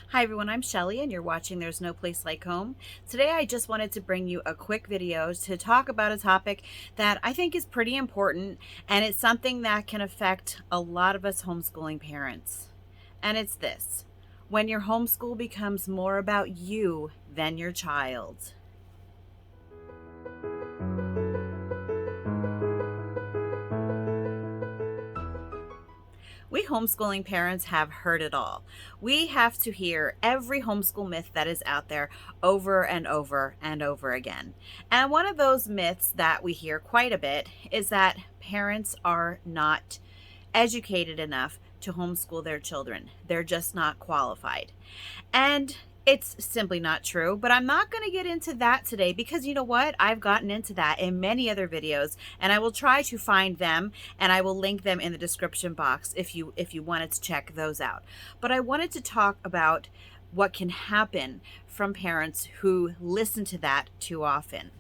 Hi everyone, I'm Shelly and you're watching There's No Place Like Home. Today I just wanted to bring you a quick video to talk about a topic that I think is pretty important, and it's something that can affect a lot of us homeschooling parents. And it's this: when your homeschool becomes more about you than your child. We homeschooling parents have heard it all. We have to hear every homeschool myth that is out there over and over and over again. And one of those myths that we hear quite a bit is that parents are not educated enough to homeschool their children. They're just not qualified. And it's simply not true, but I'm not going to get into that today because you know what? I've gotten into that in many other videos, and I will try to find them and I will link them in the description box if you wanted to check those out. But I wanted to talk about what can happen from parents who listen to that too often.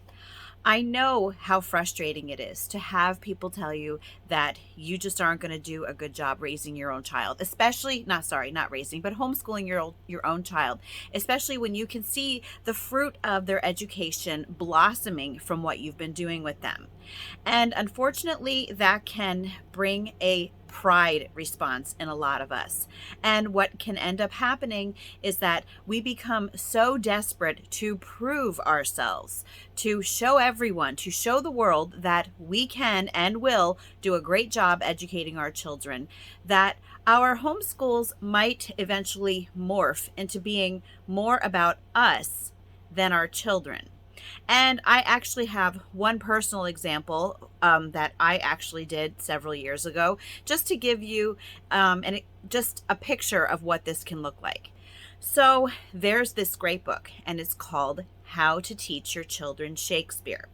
I know how frustrating it is to have people tell you that you just aren't going to do a good job raising your own child, especially, not raising, but homeschooling your own child, especially when you can see the fruit of their education blossoming from what you've been doing with them. And unfortunately, that can bring a pride response in a lot of us. And what can end up happening is that we become so desperate to prove ourselves, to show everyone, to show the world that we can and will do a great job educating our children, that our homeschools might eventually morph into being more about us than our children. And I actually have one personal example that I actually did several years ago, just to give you just a picture of what this can look like. So there's this great book, and it's called How to Teach Your Children Shakespeare.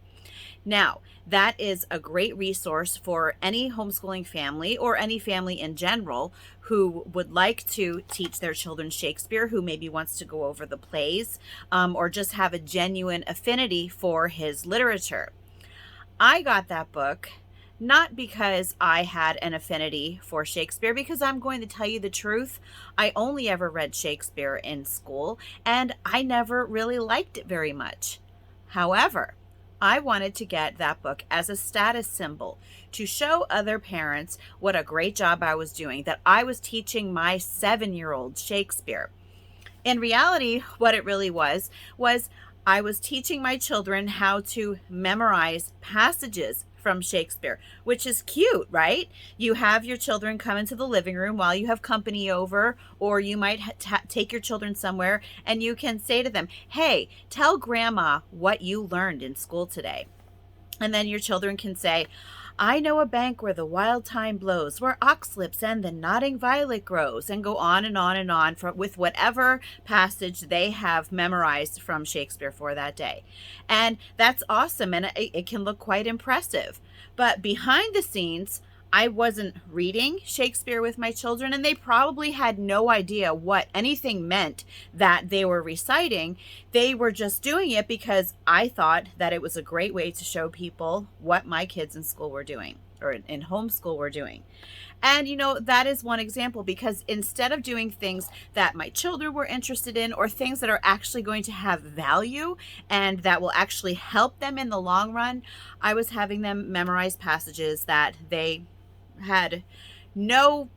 Now, that is a great resource for any homeschooling family or any family in general who would like to teach their children Shakespeare, who maybe wants to go over the plays or just have a genuine affinity for his literature. I got that book not because I had an affinity for Shakespeare, because I'm going to tell you the truth. I only ever read Shakespeare in school, and I never really liked it very much. However, I wanted to get that book as a status symbol to show other parents what a great job I was doing, that I was teaching my 7-year-old Shakespeare. In reality, what it really was I was teaching my children how to memorize passages from Shakespeare, which is cute, right? You have your children come into the living room while you have company over, or you might take your children somewhere and you can say to them, "Hey, tell grandma what you learned in school today." And then your children can say, "I know a bank where the wild thyme blows, where oxlips and the nodding violet grows," and go on and on and on with whatever passage they have memorized from Shakespeare for that day. And that's awesome, and it can look quite impressive. But behind the scenes, I wasn't reading Shakespeare with my children, and they probably had no idea what anything meant that they were reciting. They were just doing it because I thought that it was a great way to show people what my kids in school were doing, or in homeschool were doing. And that is one example, because instead of doing things that my children were interested in, or things that are actually going to have value and that will actually help them in the long run, I was having them memorize passages that they had no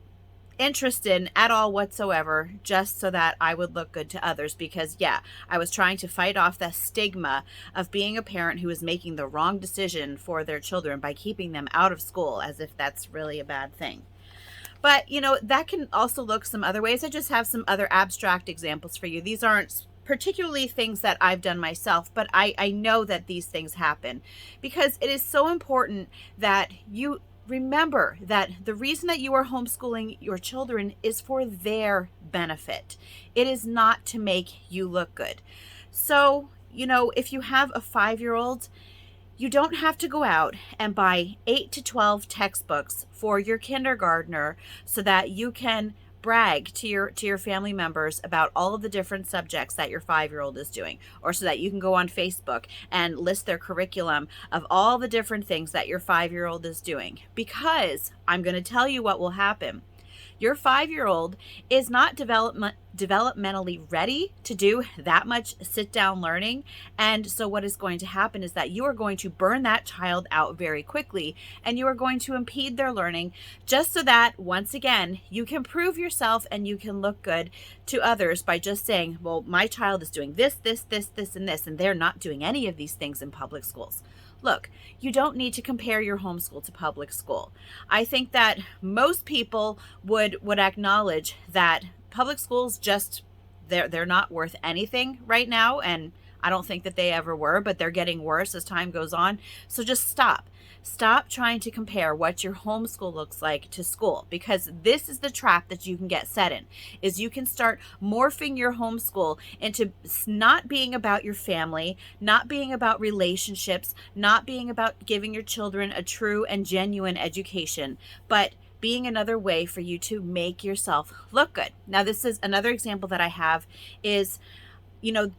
interest in at all whatsoever, just so that I would look good to others. Because I was trying to fight off the stigma of being a parent who was making the wrong decision for their children by keeping them out of school, as if that's really a bad thing. But that can also look some other ways. I just have some other abstract examples for you. These aren't particularly things that I've done myself, but I know that these things happen, because it is so important that you remember that the reason that you are homeschooling your children is for their benefit. It is not to make you look good. So, if you have a 5-year-old, you don't have to go out and buy 8 to 12 textbooks for your kindergartner so that you can brag to your family members about all of the different subjects that your 5-year-old is doing, or so that you can go on Facebook and list their curriculum of all the different things that your 5-year-old is doing. Because I'm going to tell you what will happen. Your 5-year-old is not developmentally ready to do that much sit down learning. And so what is going to happen is that you are going to burn that child out very quickly, and you are going to impede their learning just so that, once again, you can prove yourself and you can look good to others by just saying, well, my child is doing this, and this, and they're not doing any of these things in public schools. Look, you don't need to compare your homeschool to public school. I think that most people would acknowledge that public schools just, they're not worth anything right now, and I don't think that they ever were, but they're getting worse as time goes on. So just stop. Stop trying to compare what your homeschool looks like to school, because this is the trap that you can get set in, is you can start morphing your homeschool into not being about your family, not being about relationships, not being about giving your children a true and genuine education, but being another way for you to make yourself look good. Now, this is another example that I have is,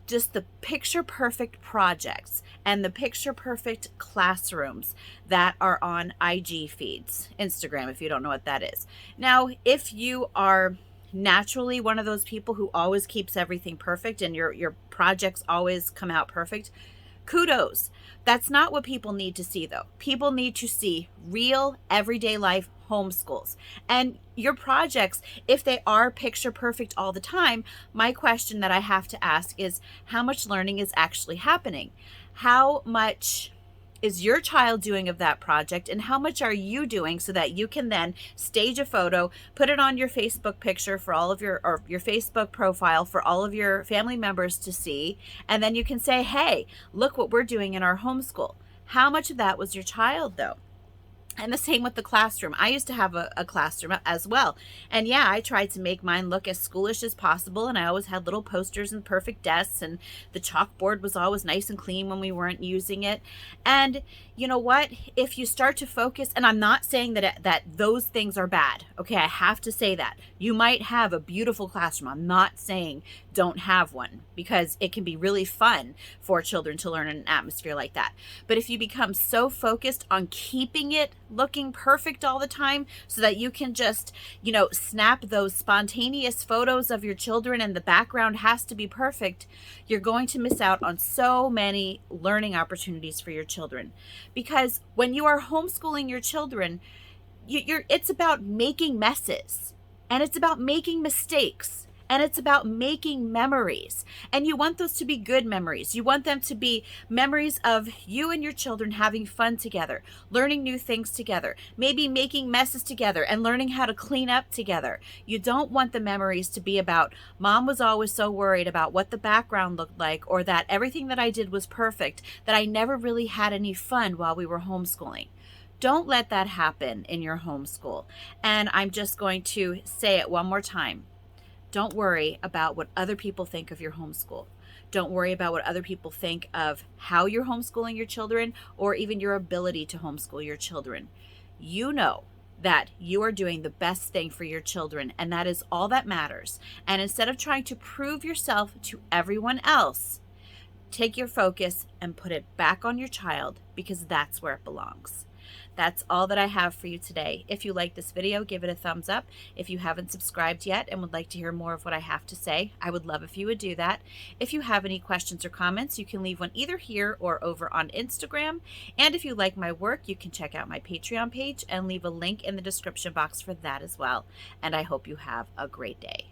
just the picture perfect projects and the picture perfect classrooms that are on IG feeds, Instagram, if you don't know what that is. Now, if you are naturally one of those people who always keeps everything perfect and your projects always come out perfect, kudos. That's not what people need to see, though. People need to see real everyday life homeschools. And your projects, if they are picture perfect all the time, my question that I have to ask is, how much learning is actually happening? How much is your child doing of that project, and how much are you doing, so that you can then stage a photo, put it on your Facebook picture for all of your Facebook profile for all of your family members to see, and then you can say, hey, look what we're doing in our homeschool. How much of that was your child, though? And the same with the classroom. I used to have a classroom as well. And yeah, I tried to make mine look as schoolish as possible. And I always had little posters and perfect desks. And the chalkboard was always nice and clean when we weren't using it. And you know what? If you start to focus, and I'm not saying that those things are bad. Okay, I have to say that. You might have a beautiful classroom. I'm not saying don't have one, because it can be really fun for children to learn in an atmosphere like that. But if you become so focused on keeping it looking perfect all the time so that you can just, snap those spontaneous photos of your children and the background has to be perfect, you're going to miss out on so many learning opportunities for your children. Because when you are homeschooling your children, it's about making messes, and it's about making mistakes, and it's about making memories. And you want those to be good memories. You want them to be memories of you and your children having fun together, learning new things together, maybe making messes together and learning how to clean up together. You don't want the memories to be about, mom was always so worried about what the background looked like, or that everything that I did was perfect, that I never really had any fun while we were homeschooling. Don't let that happen in your homeschool. And I'm just going to say it one more time. Don't worry about what other people think of your homeschool. Don't worry about what other people think of how you're homeschooling your children, or even your ability to homeschool your children. You know that you are doing the best thing for your children, and that is all that matters. And instead of trying to prove yourself to everyone else, take your focus and put it back on your child, because that's where it belongs. That's all that I have for you today. If you like this video, give it a thumbs up. If you haven't subscribed yet and would like to hear more of what I have to say, I would love if you would do that. If you have any questions or comments, you can leave one either here or over on Instagram. And if you like my work, you can check out my Patreon page and leave a link in the description box for that as well. And I hope you have a great day.